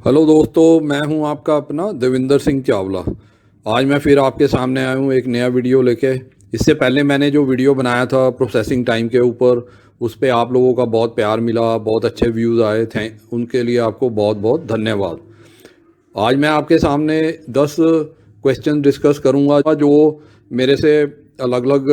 Hello दोस्तों, मैं हूं आपका अपना देविंदर सिंह चावला। आज मैं फिर आपके सामने आया हूं एक नया वीडियो लेके। इससे पहले मैंने जो वीडियो बनाया था प्रोसेसिंग टाइम के ऊपर, उस पे आप लोगों का बहुत प्यार मिला, बहुत अच्छे व्यूज़ आए थे। उनके लिए आपको बहुत बहुत धन्यवाद। आज मैं आपके सामने 10 क्वेश्चन डिस्कस करूंगा जो मेरे से अलग अलग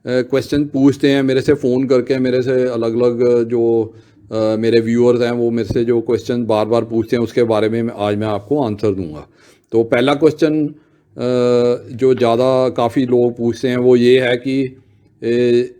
क्वेश्चन पूछते हैं, मेरे से फ़ोन करके मेरे से अलग अलग जो मेरे व्यूअर्स हैं वो मेरे से जो क्वेश्चन बार बार पूछते हैं उसके बारे में आज मैं आपको आंसर दूंगा। तो पहला क्वेश्चन जो ज़्यादा काफ़ी लोग पूछते हैं वो ये है कि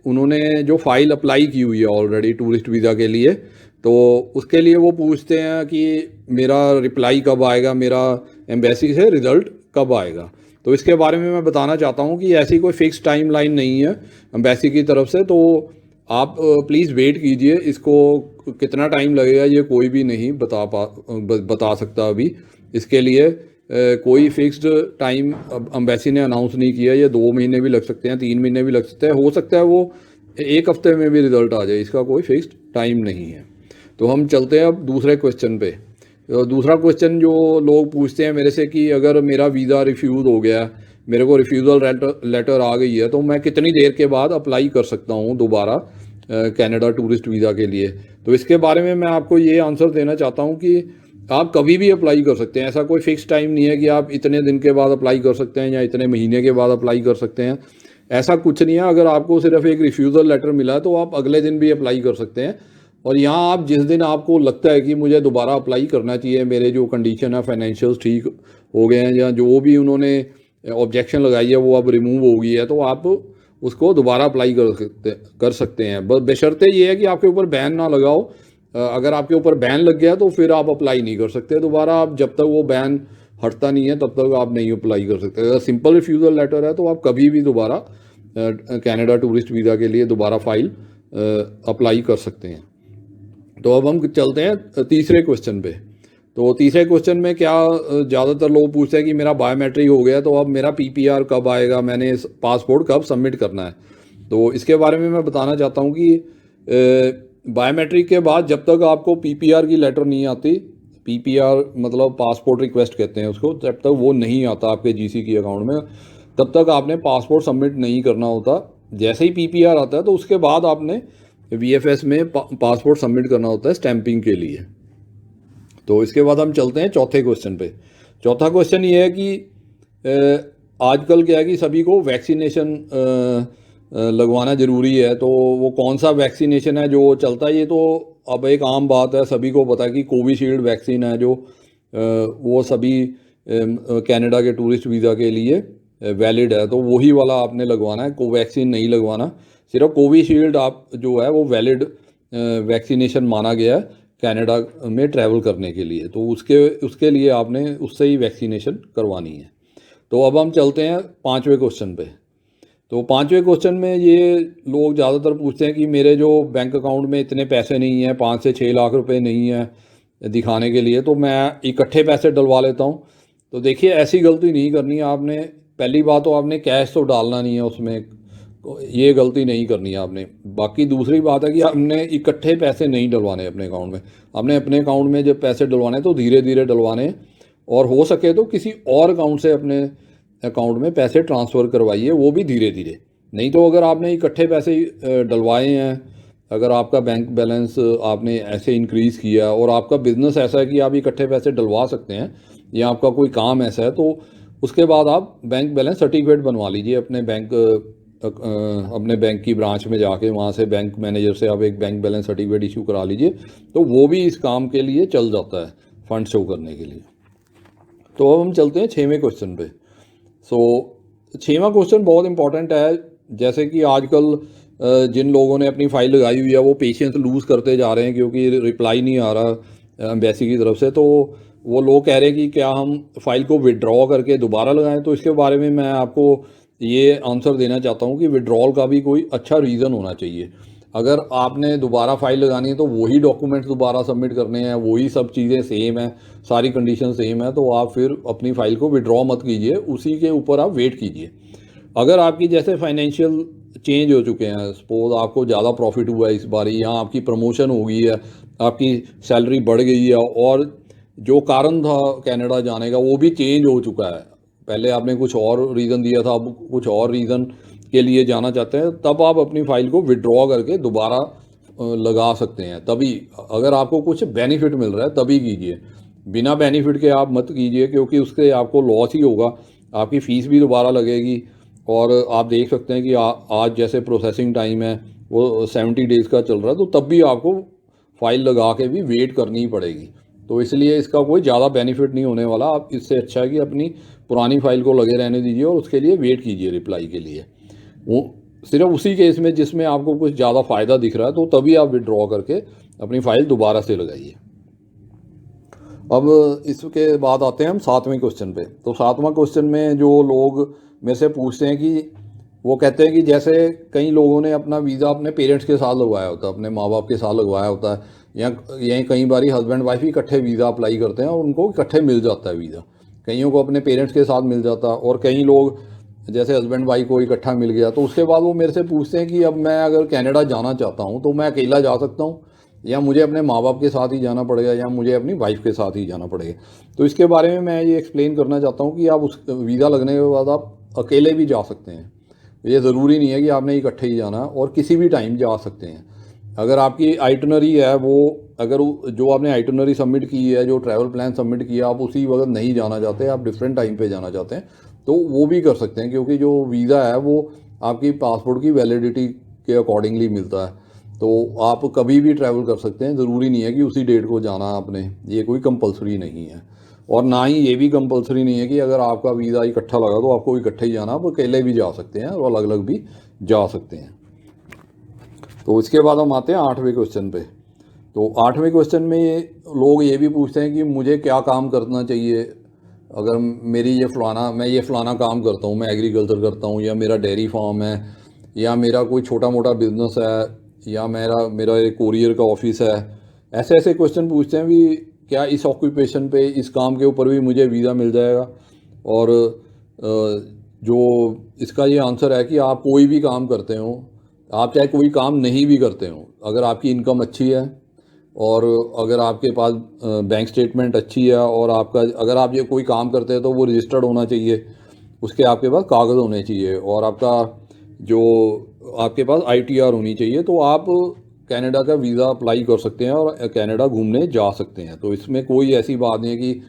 उन्होंने जो फ़ाइल अप्लाई की हुई है ऑलरेडी टूरिस्ट वीज़ा के लिए, तो उसके लिए वो पूछते हैं कि मेरा रिप्लाई कब आएगा, मेरा एम्बेसी से रिज़ल्ट कब आएगा। तो इसके बारे में मैं बताना चाहता हूँ कि ऐसी कोई फ़िक्स टाइम लाइन नहीं है एम्बेसी की तरफ से। तो आप प्लीज़ वेट कीजिए, इसको कितना टाइम लगेगा ये कोई भी नहीं बता सकता अभी। इसके लिए कोई फिक्स्ड टाइम अब अम्बेसी ने अनाउंस नहीं किया। ये 2 महीने भी लग सकते हैं, 3 महीने भी लग सकते हैं, हो सकता है वो 1 हफ्ते में भी रिजल्ट आ जाए। इसका कोई फिक्स्ड टाइम नहीं है। तो हम चलते हैं अब दूसरे क्वेश्चन पे। तो दूसरा क्वेश्चन जो लोग पूछते हैं मेरे से कि अगर मेरा वीज़ा रिफ्यूज़ हो गया, मेरे को रिफ्यूज़ल लेटर आ गई है, तो मैं कितनी देर के बाद अप्लाई कर सकता हूँ दोबारा कनाडा टूरिस्ट वीज़ा के लिए। तो इसके बारे में मैं आपको ये आंसर देना चाहता हूँ कि आप कभी भी अप्लाई कर सकते हैं। ऐसा कोई फिक्स टाइम नहीं है कि आप इतने दिन के बाद अप्लाई कर सकते हैं या इतने महीने के बाद अप्लाई कर सकते हैं। ऐसा कुछ नहीं है। अगर आपको सिर्फ एक रिफ्यूज़ल लेटर मिला है तो आप अगले दिन भी अप्लाई कर सकते हैं। और यहाँ आप जिस दिन आपको लगता है कि मुझे दोबारा अप्लाई करना चाहिए, मेरे जो कंडीशन है फाइनेंशियल ठीक हो गए हैं या जो भी उन्होंने ऑब्जेक्शन लगाई है वो अब रिमूव हो गई है, तो आप उसको दोबारा अप्लाई कर सकते हैं। बस बशर्ते ये है कि आपके ऊपर बैन ना लगाओ। अगर आपके ऊपर बैन लग गया तो फिर आप अप्लाई नहीं कर सकते दोबारा। आप जब तक वो बैन हटता नहीं है तब तक आप नहीं अप्लाई कर सकते। अगर सिंपल रिफ्यूज़ल लेटर है तो आप कभी भी दोबारा कनाडा टूरिस्ट वीज़ा के लिए दोबारा फाइल अप्लाई कर सकते हैं। तो अब हम चलते हैं तीसरे क्वेश्चन पे। तो तीसरे क्वेश्चन में क्या ज़्यादातर लोग पूछते हैं कि मेरा बायोमेट्रिक हो गया तो अब मेरा पीपीआर कब आएगा, मैंने पासपोर्ट कब सबमिट करना है। तो इसके बारे में मैं बताना चाहता हूँ कि बायोमेट्रिक के बाद जब तक आपको पीपीआर की लेटर नहीं आती, पीपीआर मतलब पासपोर्ट रिक्वेस्ट कहते हैं उसको, जब तक वो नहीं आता आपके जीसी की अकाउंट में तब तक आपने पासपोर्ट सबमिट नहीं करना होता। जैसे ही पीपीआर आता है तो उसके बाद आपने वीएफएस में पासपोर्ट सबमिट करना होता है स्टैंपिंग के लिए। तो इसके बाद हम चलते हैं चौथे क्वेश्चन पे। चौथा क्वेश्चन ये है कि आजकल क्या है कि सभी को वैक्सीनेशन लगवाना ज़रूरी है। तो वो कौन सा वैक्सीनेशन है जो चलता है, ये तो अब एक आम बात है, सभी को पता है कि कोविशील्ड वैक्सीन है जो वो सभी कनाडा के टूरिस्ट वीज़ा के लिए वैलिड है। तो वही वाला आपने लगवाना है, कोवैक्सीन नहीं लगवाना। सिर्फ कोविशील्ड आप जो है वो वैलिड वैक्सीनेशन माना गया है कनाडा में ट्रैवल करने के लिए। तो उसके लिए आपने उससे ही वैक्सीनेशन करवानी है। तो अब हम चलते हैं पाँचवें क्वेश्चन पे। तो पाँचवें क्वेश्चन में ये लोग ज़्यादातर पूछते हैं कि मेरे जो बैंक अकाउंट में इतने पैसे नहीं हैं, 5 से 6 लाख रुपए नहीं है दिखाने के लिए, तो मैं इकट्ठे पैसे डलवा लेता हूँ। तो देखिए, ऐसी गलती नहीं करनी है आपने। पहली बात तो आपने कैश तो डालना नहीं है उसमें, ये गलती नहीं करनी है आपने। बाकी दूसरी बात है कि आपने इकट्ठे पैसे नहीं डलवाने अपने अकाउंट में। आपने अपने अकाउंट में जब पैसे डलवाने तो धीरे धीरे डलवाने, और हो सके तो किसी और अकाउंट से अपने अकाउंट में पैसे ट्रांसफ़र करवाइए, वो भी धीरे धीरे। नहीं तो अगर आपने इकट्ठे पैसे डलवाए हैं, अगर आपका बैंक बैलेंस आपने ऐसे इंक्रीज़ किया और आपका बिजनेस ऐसा है कि आप इकट्ठे पैसे डलवा सकते हैं, या आपका कोई काम ऐसा है, तो उसके बाद आप बैंक बैलेंस सर्टिफिकेट बनवा लीजिए अपने बैंक की ब्रांच में जाके, वहाँ से बैंक मैनेजर से आप एक बैंक बैलेंस सर्टिफिकेट इशू करा लीजिए। तो वो भी इस काम के लिए चल जाता है, फंड शो करने के लिए। तो अब हम चलते हैं छठवें क्वेश्चन पे। छठवां क्वेश्चन बहुत इंपॉर्टेंट है। जैसे कि आजकल जिन लोगों ने अपनी फ़ाइल लगाई हुई है वो पेशेंस लूज़ करते जा रहे हैं क्योंकि रिप्लाई नहीं आ रहा एम्बेसी की तरफ से। तो वो लोग कह रहे हैं कि क्या हम फ़ाइल को विड्रॉ करके दोबारा लगाएं। तो इसके बारे में मैं आपको ये आंसर देना चाहता हूँ कि विड्रॉल का भी कोई अच्छा रीज़न होना चाहिए। अगर आपने दोबारा फाइल लगानी है तो वही डॉक्यूमेंट्स दोबारा सबमिट करने हैं, वही सब चीज़ें सेम हैं, सारी कंडीशन सेम है, तो आप फिर अपनी फ़ाइल को विड्रॉ मत कीजिए, उसी के ऊपर आप वेट कीजिए। अगर आपकी जैसे फाइनेंशियल चेंज हो चुके हैं, सपोज आपको ज़्यादा प्रॉफिट हुआ है इस बार, या आपकी प्रमोशन हो गई है, आपकी सैलरी बढ़ गई है, और जो कारण था कनाडा जाने का वो भी चेंज हो चुका है। पहले आपने कुछ और रीज़न दिया था, अब कुछ और रीज़न के लिए जाना चाहते हैं, तब आप अपनी फ़ाइल को विड्रॉ करके दोबारा लगा सकते हैं। तभी अगर आपको कुछ बेनिफिट मिल रहा है तभी कीजिए, बिना बेनिफिट के आप मत कीजिए, क्योंकि उससे आपको लॉस ही होगा, आपकी फ़ीस भी दोबारा लगेगी। और आप देख सकते हैं कि आज जैसे प्रोसेसिंग टाइम है वो 70 डेज़ का चल रहा है, तो तब भी आपको फ़ाइल लगा के भी वेट करनी ही पड़ेगी। तो इसलिए इसका कोई ज़्यादा बेनिफिट नहीं होने वाला। आप इससे अच्छा है कि अपनी पुरानी फ़ाइल को लगे रहने दीजिए और उसके लिए वेट कीजिए रिप्लाई के लिए। वो सिर्फ उसी केस में जिसमें आपको कुछ ज़्यादा फ़ायदा दिख रहा है तो तभी आप विड्रॉ करके अपनी फ़ाइल दोबारा से लगाइए। अब इसके बाद आते हैं हम 7वें क्वेश्चन पे। तो 7वां क्वेश्चन में जो लोग मेरे से पूछते हैं कि वो कहते हैं कि जैसे कई लोगों ने अपना वीज़ा अपने पेरेंट्स के साथ लगवाया होता है, अपने माँ बाप के साथ लगवाया होता है, या यहीं कई बार हस्बैंड वाइफ ही इकट्ठे वीज़ा अप्लाई करते हैं और उनको इकट्ठे मिल जाता है वीज़ा। कईयों को अपने पेरेंट्स के साथ मिल जाता है और कई लोग जैसे हस्बैंड वाइफ को इकट्ठा मिल गया। तो उसके बाद वो मेरे से पूछते हैं कि अब मैं अगर कनाडा जाना चाहता हूँ तो मैं अकेला जा सकता हूँ, या मुझे अपने माँ बाप के साथ ही जाना पड़ेगा, या मुझे अपनी वाइफ के साथ ही जाना पड़ेगा। तो इसके बारे में मैं ये एक्सप्लेन करना चाहता हूँ कि आप उस वीज़ा लगने के बाद आप अकेले भी जा सकते हैं। ये ज़रूरी नहीं है कि आपने इकट्ठे ही जाना, और किसी भी टाइम जा सकते हैं। अगर आपकी आइटनरी है वो, अगर जो आपने आइटनरी सबमिट की है, जो ट्रैवल प्लान सबमिट किया, आप उसी वक्त नहीं जाना चाहते, आप डिफरेंट टाइम पे जाना चाहते हैं, तो वो भी कर सकते हैं, क्योंकि जो वीज़ा है वो आपकी पासपोर्ट की वैलिडिटी के अकॉर्डिंगली मिलता है। तो आप कभी भी ट्रैवल कर सकते हैं, ज़रूरी नहीं है कि उसी डेट को जाना आपने, ये कोई कंपलसरी नहीं है। और ना ही ये भी कंपलसरी नहीं है कि अगर आपका वीज़ा इकट्ठा लगा तो आपको इकट्ठे ही जाना, आप अकेले भी जा सकते हैं और अलग अलग भी जा सकते हैं। तो इसके बाद हम आते हैं 8वें क्वेश्चन पे। तो 8वें क्वेश्चन में लोग ये भी पूछते हैं कि मुझे क्या काम करना चाहिए, अगर मेरी मैं ये फ़लाना काम करता हूँ, मैं एग्रीकल्चर करता हूँ, या मेरा डेयरी फार्म है, या मेरा कोई छोटा मोटा बिजनेस है, या मेरा मेरा एक कोरियर का ऑफिस है। ऐसे ऐसे क्वेश्चन पूछते हैं भी, क्या इस ऑक्यूपेशन पे, इस काम के ऊपर भी मुझे वीज़ा मिल जाएगा। और जो इसका ये आंसर है कि आप कोई भी काम करते हो, आप चाहे कोई काम नहीं भी करते हो, अगर आपकी इनकम अच्छी है और अगर आपके पास बैंक स्टेटमेंट अच्छी है, और आपका अगर आप ये कोई काम करते हैं तो वो रजिस्टर्ड होना चाहिए, उसके आपके पास कागज़ होने चाहिए, और आपका जो आपके पास आईटीआर होनी चाहिए, तो आप कनाडा का वीज़ा अप्लाई कर सकते हैं और कनाडा घूमने जा सकते हैं। तो इसमें कोई ऐसी बात नहीं है कि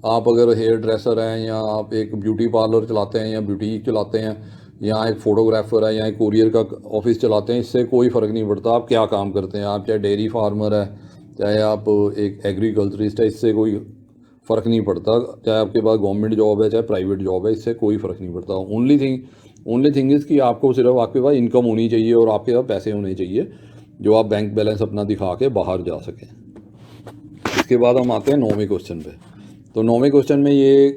आप अगर हेयर ड्रेसर हैं, या आप एक ब्यूटी पार्लर चलाते हैं, या ब्यूटीक चलाते हैं, या एक फ़ोटोग्राफ़र है, या एक कोरियर का ऑफिस चलाते हैं, इससे कोई फ़र्क नहीं पड़ता आप क्या काम करते हैं। आप चाहे डेयरी फार्मर है, चाहे आप एक एग्रीकल्चरिस्ट है, इससे कोई फ़र्क नहीं पड़ता। चाहे आपके पास गवर्नमेंट जॉब है, चाहे प्राइवेट जॉब है, इससे कोई फ़र्क नहीं पड़ता। ओनली थिंग इज़ कि आपको सिर्फ आपके पास इनकम होनी चाहिए और आपके पास पैसे होने चाहिए जो आप बैंक बैलेंस अपना दिखा के बाहर जा सकें। इसके बाद हम आते हैं 9वें क्वेश्चन पे। तो 9वें क्वेश्चन में ये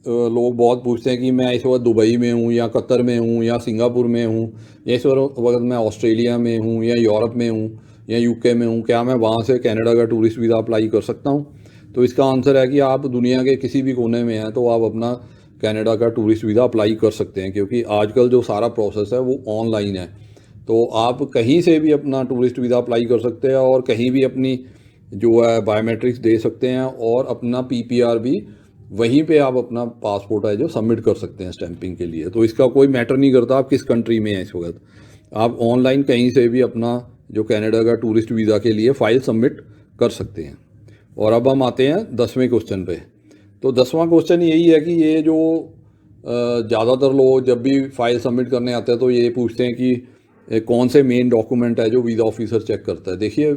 लोग बहुत पूछते हैं कि मैं इस वक्त दुबई में हूँ, या कतर में हूँ, या सिंगापुर में हूँ, या इस वक्त मैं ऑस्ट्रेलिया में हूँ, या यूरोप में हूँ, या यूके में हूँ, क्या मैं वहाँ से कनाडा का टूरिस्ट वीज़ा अप्लाई कर सकता हूँ। तो इसका आंसर है कि आप दुनिया के किसी भी कोने में हैं तो आप अपना कनाडा का टूरिस्ट वीज़ा अप्लाई कर सकते हैं, क्योंकि आजकल जो सारा प्रोसेस है वो ऑनलाइन है। तो आप कहीं से भी अपना टूरिस्ट वीज़ा अप्लाई कर सकते हैं, और कहीं भी अपनी जो है बायोमेट्रिक्स दे सकते हैं, और अपना पीपीआर भी वहीं पे आप अपना पासपोर्ट है जो सबमिट कर सकते हैं स्टैंपिंग के लिए। तो इसका कोई मैटर नहीं करता आप किस कंट्री में हैं इस वक्त, आप ऑनलाइन कहीं से भी अपना जो कनाडा का टूरिस्ट वीज़ा के लिए फ़ाइल सबमिट कर सकते हैं। और अब हम आते हैं 10वें क्वेश्चन पे। तो 10वां क्वेश्चन यही है कि ये जो ज़्यादातर लोग जब भी फ़ाइल सबमिट करने आते हैं तो ये पूछते हैं कि कौन से मेन डॉक्यूमेंट है जो वीज़ा ऑफिसर चेक करता है। देखिए,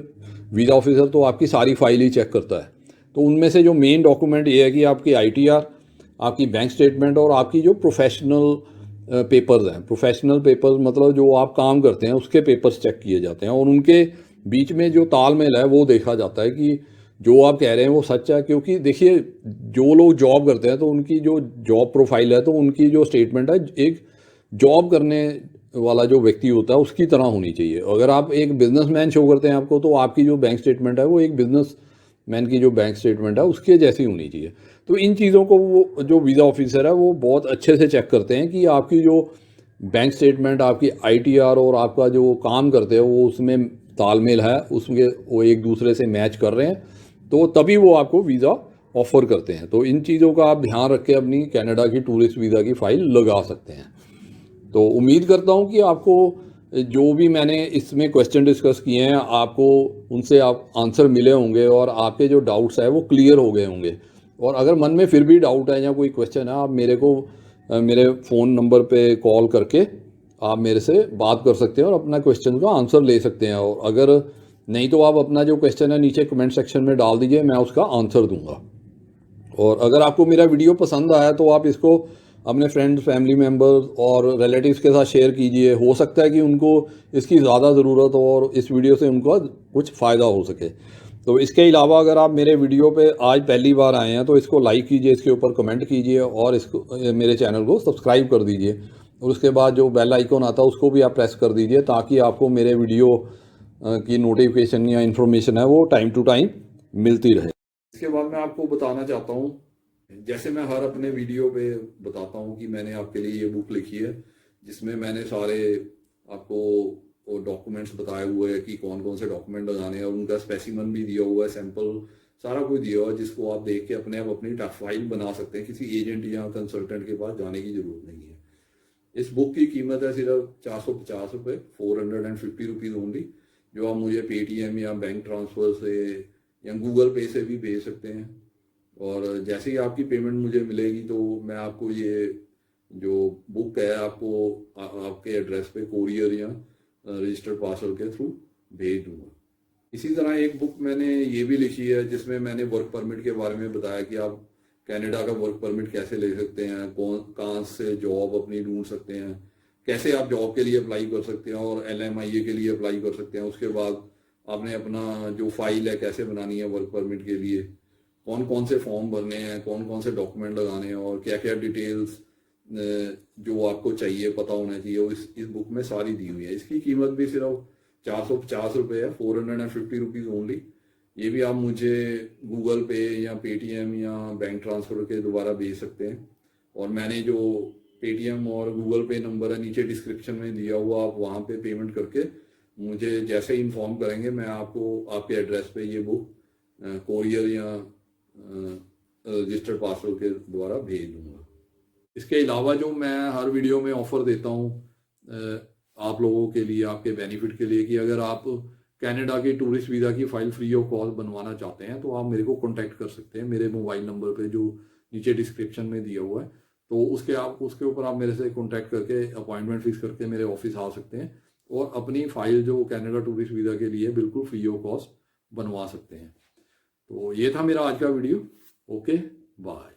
वीज़ा ऑफिसर तो आपकी सारी फाइल ही चेक करता है, तो उनमें से जो मेन डॉक्यूमेंट ये है कि आपकी आईटीआर, आपकी बैंक स्टेटमेंट, और आपकी जो प्रोफेशनल पेपर्स हैं। प्रोफेशनल पेपर्स मतलब जो आप काम करते हैं उसके पेपर्स चेक किए जाते हैं, और उनके बीच में जो तालमेल है वो देखा जाता है कि जो आप कह रहे हैं वो सच है। क्योंकि देखिए, जो लोग जॉब करते हैं तो उनकी जो जॉब प्रोफाइल है, तो उनकी जो स्टेटमेंट है एक जॉब करने वाला जो व्यक्ति होता है उसकी तरह होनी चाहिए। अगर आप एक बिजनेसमैन शो करते हैं आपको, तो आपकी जो बैंक स्टेटमेंट है वो एक बिजनेसमैन की जो बैंक स्टेटमेंट है उसके जैसी होनी चाहिए। तो इन चीज़ों को वो जो वीज़ा ऑफिसर है वो बहुत अच्छे से चेक करते हैं कि आपकी जो बैंक स्टेटमेंट, आपकी आईटीआर और आपका जो काम करते हैं वो उसमें तालमेल है, उसमें वो एक दूसरे से मैच कर रहे हैं, तो तभी वो आपको वीज़ा ऑफ़र करते हैं। तो इन चीज़ों का आप ध्यान रख के अपनी कनाडा की टूरिस्ट वीज़ा की फ़ाइल लगा सकते हैं। तो उम्मीद करता हूँ कि आपको जो भी मैंने इसमें क्वेश्चन डिस्कस किए हैं, आपको उनसे आप आंसर मिले होंगे और आपके जो डाउट्स हैं वो क्लियर हो गए होंगे। और अगर मन में फिर भी डाउट है या कोई क्वेश्चन है, आप मेरे को मेरे फ़ोन नंबर पे कॉल करके आप मेरे से बात कर सकते हैं और अपना क्वेश्चन का आंसर ले सकते हैं। और अगर नहीं तो आप अपना जो क्वेश्चन है नीचे कमेंट सेक्शन में डाल दीजिए, मैं उसका आंसर दूंगा। और अगर आपको मेरा वीडियो पसंद आया तो आप इसको अपने फ्रेंड्स, फैमिली मेम्बर्स और रिलेटिव्स के साथ शेयर कीजिए। हो सकता है कि उनको इसकी ज़्यादा ज़रूरत हो और इस वीडियो से उनको कुछ फ़ायदा हो सके। तो इसके अलावा अगर आप मेरे वीडियो पे आज पहली बार आए हैं तो इसको लाइक कीजिए, इसके ऊपर कमेंट कीजिए और इसको मेरे चैनल को सब्सक्राइब कर दीजिए। और उसके बाद जो बेल आइकॉन आता है उसको भी आप प्रेस कर दीजिए, ताकि आपको मेरे वीडियो की नोटिफिकेशन या इन्फॉर्मेशन है वो टाइम टू टाइम मिलती रहे। इसके बाद मैं आपको बताना चाहता हूँ, जैसे मैं हर अपने वीडियो पे बताता हूँ कि मैंने आपके लिए ये बुक लिखी है, जिसमें मैंने सारे आपको डॉक्यूमेंट्स बताए हुए हैं कि कौन कौन से डॉक्यूमेंट लगाने हैं और उनका स्पेसिमन भी दिया हुआ है, सैंपल सारा कुछ दिया हुआ है, जिसको आप देख के अपने आप अपनी फाइल बना सकते हैं। किसी एजेंट या कंसल्टेंट के पास जाने की जरूरत नहीं है। इस बुक की कीमत है सिर्फ 450 रुपये, 450 रुपीज़ ओनली, जो आप मुझे पेटीएम या बैंक ट्रांसफ़र से या गूगल पे से भी भेज सकते हैं। और जैसे ही आपकी पेमेंट मुझे मिलेगी तो मैं आपको ये जो बुक है आपको आपके एड्रेस पे कोरियर या रजिस्टर्ड पार्सल के थ्रू भेज दूंगा। इसी तरह एक बुक मैंने ये भी लिखी है जिसमें मैंने वर्क परमिट के बारे में बताया कि आप कनाडा का वर्क परमिट कैसे ले सकते हैं, कौन कहाँ से जॉब अपनी ढूंढ सकते हैं, कैसे आप जॉब के लिए अप्लाई कर सकते हैं और LMIA के लिए अप्लाई कर सकते हैं। उसके बाद आपने अपना जो फाइल है कैसे बनानी है वर्क परमिट के लिए, कौन कौन से फॉर्म भरने हैं, कौन कौन से डॉक्यूमेंट लगाने हैं और क्या क्या डिटेल्स जो आपको चाहिए पता होना चाहिए, वो इस बुक में सारी दी हुई है। इसकी कीमत भी सिर्फ 450 रुपये है, 450 रुपीज़ ओनली। ये भी आप मुझे गूगल पे या पेटीएम या बैंक ट्रांसफ़र के द्वारा भेज सकते हैं। और मैंने जो पेटीएम और गूगल पे नंबर है नीचे डिस्क्रिप्शन में दिया हुआ, आप वहाँ पे पेमेंट करके मुझे जैसे ही इन्फॉर्म करेंगे मैं आपको आपके एड्रेस पे ये बुक कोरियर या रजिस्टर्ड पार्सल के द्वारा भेज दूंगा। इसके अलावा जो मैं हर वीडियो में ऑफ़र देता हूँ आप लोगों के लिए, आपके बेनिफिट के लिए, कि अगर आप कनाडा के टूरिस्ट वीज़ा की फ़ाइल फ्री ऑफ कॉस्ट बनवाना चाहते हैं तो आप मेरे को कॉन्टैक्ट कर सकते हैं मेरे मोबाइल नंबर पे जो नीचे डिस्क्रिप्शन में दिया हुआ है। तो उसके ऊपर आप मेरे से कॉन्टैक्ट करके अपॉइंटमेंट फिक्स करके मेरे ऑफिस आ सकते हैं और अपनी फ़ाइल जो कनाडा टूरिस्ट वीज़ा के लिए बिल्कुल फ्री ऑफ कॉस्ट बनवा सकते हैं। तो ये था मेरा आज का वीडियो। Okay, bye.